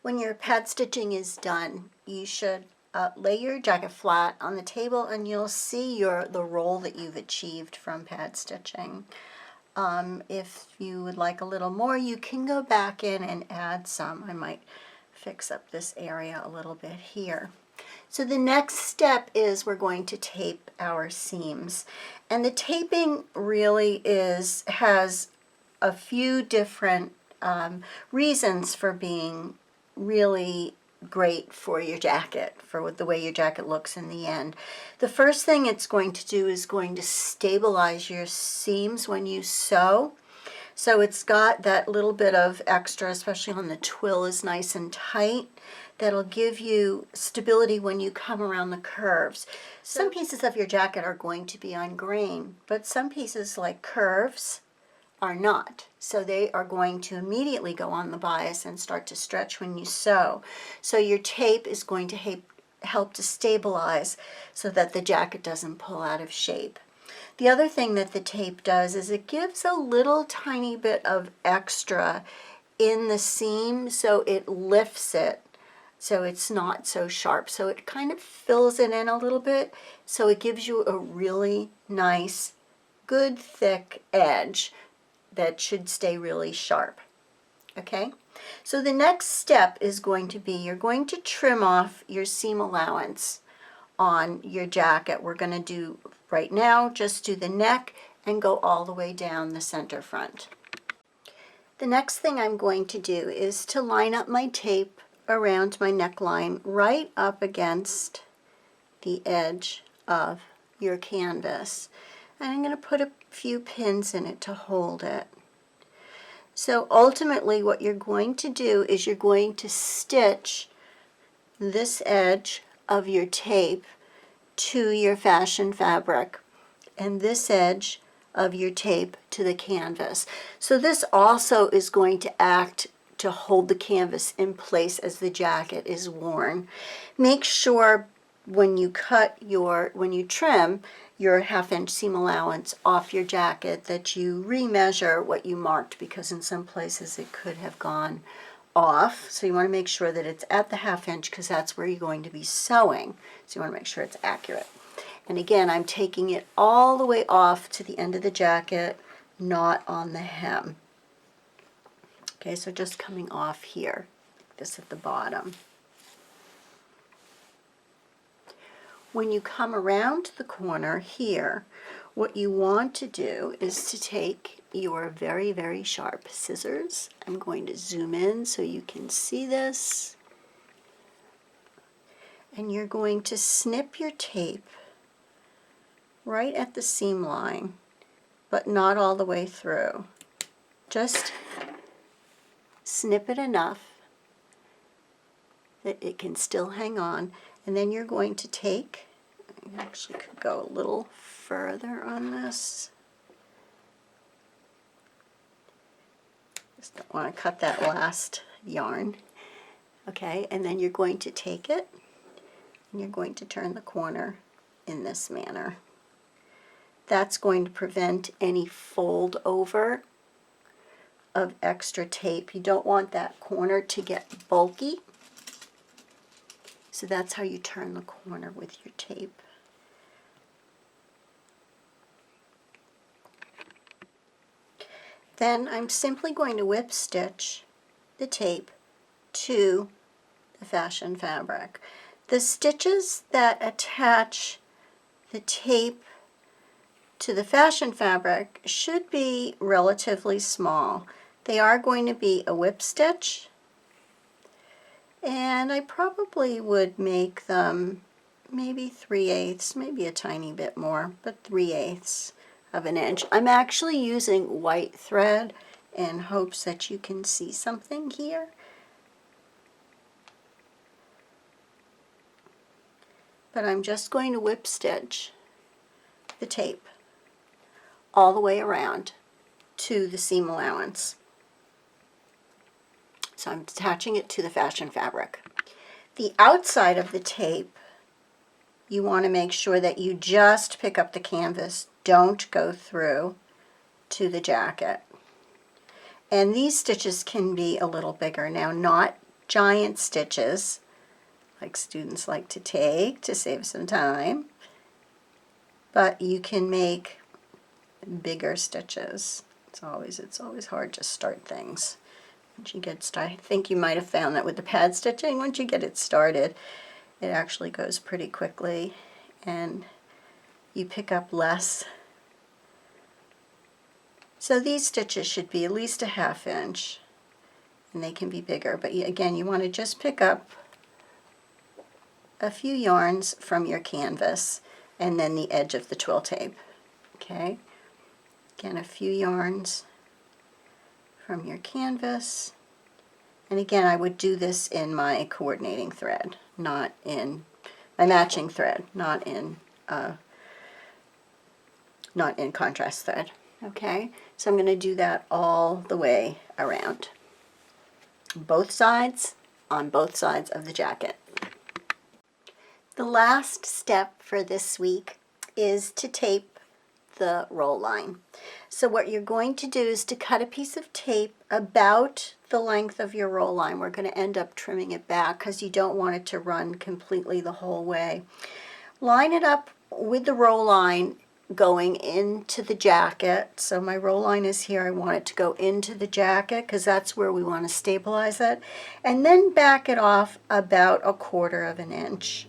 When your pad stitching is done, you should lay your jacket flat on the table and you'll see the roll that you've achieved from pad stitching. If you would like a little more, you can go back in and add some. I might fix up this area a little bit here. So the next step is we're going to tape our seams. And the taping really has a few different reasons for being really great for your jacket, for the way your jacket looks in the end. The first thing it's going to do is going to stabilize your seams when you sew. So it's got that little bit of extra, especially on the twill, is nice and tight. That'll give you stability when you come around the curves. Some pieces of your jacket are going to be on grain, but some pieces like curves are not. So they are going to immediately go on the bias and start to stretch when you sew. So your tape is going to help to stabilize so that the jacket doesn't pull out of shape. The other thing that the tape does is it gives a little tiny bit of extra in the seam, so it lifts it so it's not so sharp. So it kind of fills it in a little bit, so it gives you a really nice, good, thick edge that should stay really sharp. Okay? So the next step is going to be you're going to trim off your seam allowance on your jacket. We're going to do right now, just do the neck and go all the way down the center front. The next thing I'm going to do is to line up my tape around my neckline right up against the edge of your canvas. And I'm going to put a few pins in it to hold it. So ultimately what you're going to do is you're going to stitch this edge of your tape to your fashion fabric and this edge of your tape to the canvas. So this also is going to act to hold the canvas in place as the jacket is worn. Make sure when you trim your 1/2 inch seam allowance off your jacket that you remeasure what you marked, because in some places it could have gone off. So you want to make sure that it's at the 1/2 inch because that's where you're going to be sewing. So you want to make sure it's accurate. And again, I'm taking it all the way off to the end of the jacket, not on the hem. Okay, so just coming off here, like this at the bottom. When you come around the corner here, what you want to do is to take your very, very sharp scissors. I'm going to zoom in so you can see this. And you're going to snip your tape right at the seam line, but not all the way through. Just snip it enough that it can still hang on, and then you're going to take, I actually could go a little further on this. Just don't want to cut that last yarn. Okay, and then you're going to take it and you're going to turn the corner in this manner. That's going to prevent any fold over of extra tape. You don't want that corner to get bulky. So that's how you turn the corner with your tape. Then I'm simply going to whip stitch the tape to the fashion fabric. The stitches that attach the tape to the fashion fabric should be relatively small. They are going to be a whip stitch, and I probably would make them maybe 3/8, maybe a tiny bit more, but 3/8 of an inch. I'm actually using white thread in hopes that you can see something here. But I'm just going to whip stitch the tape all the way around to the seam allowance. So I'm attaching it to the fashion fabric. The outside of the tape, you want to make sure that you just pick up the canvas. Don't go through to the jacket. And these stitches can be a little bigger. Now, not giant stitches like students like to take to save some time, but you can make bigger stitches. It's always hard to start things. Once you get started, I think you might have found that with the pad stitching, once you get it started, it actually goes pretty quickly and you pick up less. So these stitches should be at least a 1/2 inch, and they can be bigger, but again, you want to just pick up a few yarns from your canvas and then the edge of the twill tape. Okay, again, a few yarns from your canvas, and again, I would do this in my coordinating thread, not in my matching thread, not in contrast thread. Okay, so I'm going to do that all the way around, both sides, on both sides of the jacket. The last step for this week is to tape the roll line. So what you're going to do is to cut a piece of tape about the length of your roll line. We're going to end up trimming it back because you don't want it to run completely the whole way. Line it up with the roll line going into the jacket. So my roll line is here. I want it to go into the jacket because that's where we want to stabilize it. And then back it off about 1/4 inch.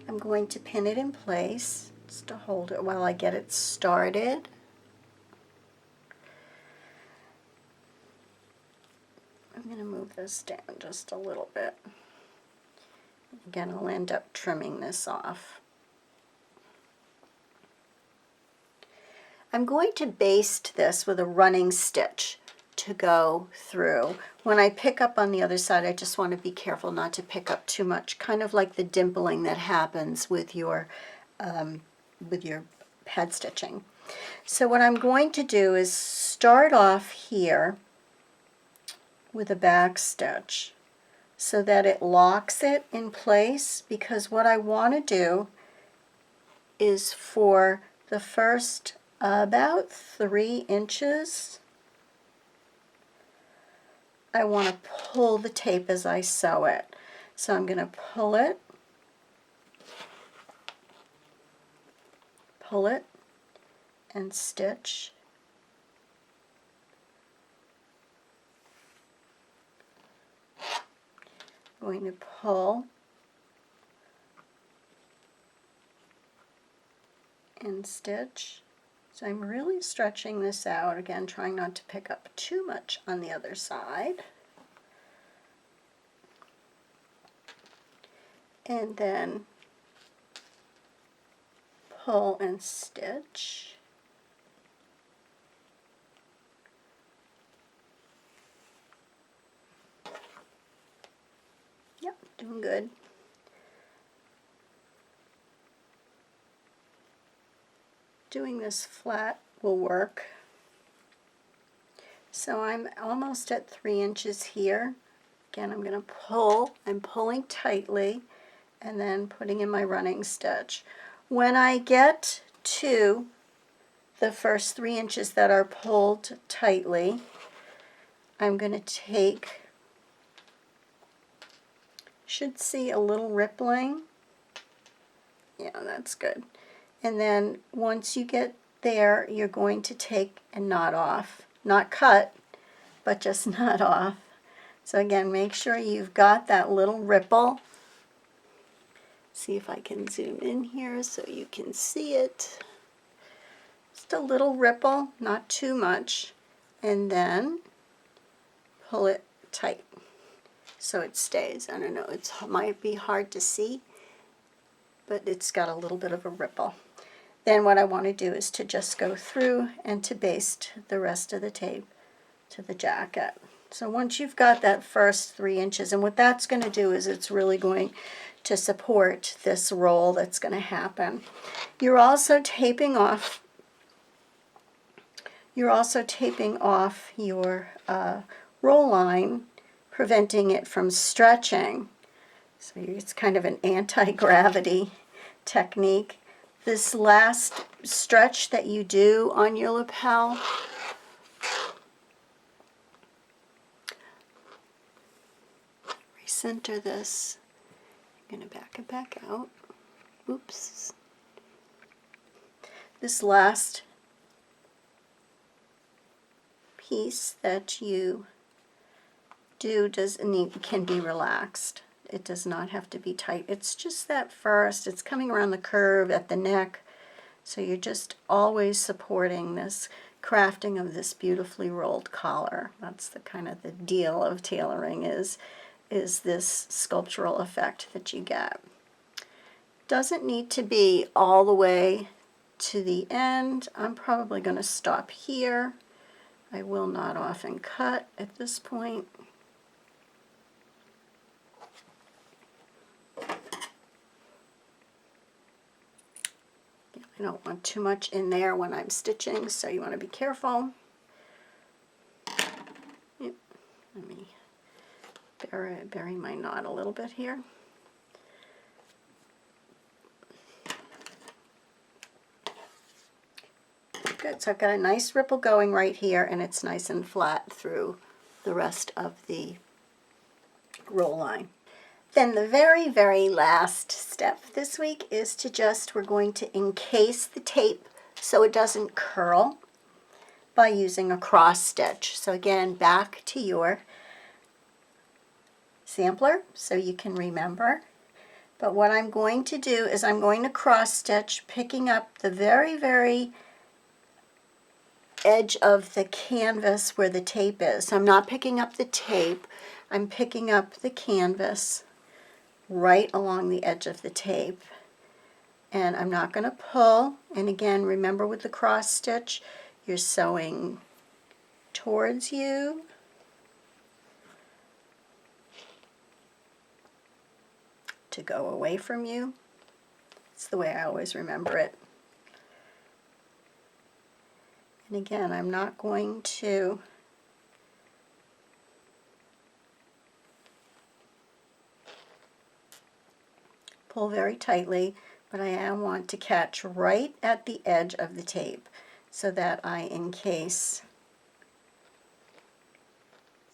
I'm going to pin it in place just to hold it while I get it started. I'm going to move this down just a little bit. Again, I'll end up trimming this off. I'm going to baste this with a running stitch to go through. When I pick up on the other side, I just want to be careful not to pick up too much, kind of like the dimpling that happens with your pad stitching. So what I'm going to do is start off here with a back stitch so that it locks it in place, because what I want to do is for the first about 3 inches, I want to pull the tape as I sew it. So I'm going to pull it, and stitch. I'm going to pull and stitch. So I'm really stretching this out, again trying not to pick up too much on the other side. And then pull and stitch. Yep, doing good. Doing this flat will work. So I'm almost at 3 inches here. Again, I'm going to pull. I'm pulling tightly and then putting in my running stitch. When I get to the first 3 inches that are pulled tightly, I'm going to take, should see a little rippling. Yeah, that's good. And then once you get there, you're going to take a knot off. Not cut, but just knot off. So again, make sure you've got that little ripple. See if I can zoom in here so you can see it. Just a little ripple, not too much. And then pull it tight so it stays. I don't know, it might be hard to see, but it's got a little bit of a ripple. Then what I want to do is to just go through and to baste the rest of the tape to the jacket. So once you've got that first 3 inches, and what that's going to do is it's really going to support this roll that's going to happen. You're also taping off your roll line, preventing it from stretching. So it's kind of an anti-gravity technique. This last stretch that you do on your lapel, center this. I'm going to back it back out. Oops. This last piece that you do can be relaxed. It does not have to be tight. It's just that first, it's coming around the curve at the neck. So you're just always supporting this crafting of this beautifully rolled collar. That's the kind of the deal of tailoring is this sculptural effect that you get. Doesn't need to be all the way to the end. I'm probably going to stop here. I will not often cut at this point. I don't want too much in there when I'm stitching, so you want to be careful. Yep. Let me bury my knot a little bit here. Good, so I've got a nice ripple going right here, and it's nice and flat through the rest of the roll line. Then the very, very last step this week is we're going to encase the tape so it doesn't curl by using a cross stitch. So again, back to your sampler so you can remember. But what I'm going to do is I'm going to cross stitch, picking up the very, very edge of the canvas where the tape is. So I'm not picking up the tape, I'm picking up the canvas right along the edge of the tape. And I'm not going to pull. And again, remember with the cross stitch, you're sewing towards you. To go away from you. It's the way I always remember it. And again, I'm not going to pull very tightly, but I want to catch right at the edge of the tape so that I encase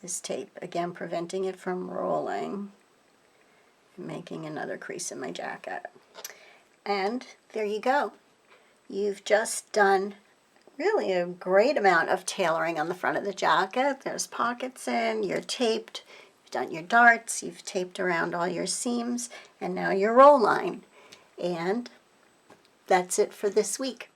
this tape, again preventing it from rolling and making another crease in my jacket. And there you go. You've just done really a great amount of tailoring on the front of the jacket. There's pockets in, you're taped, you've done your darts, you've taped around all your seams, and now your roll line. And that's it for this week.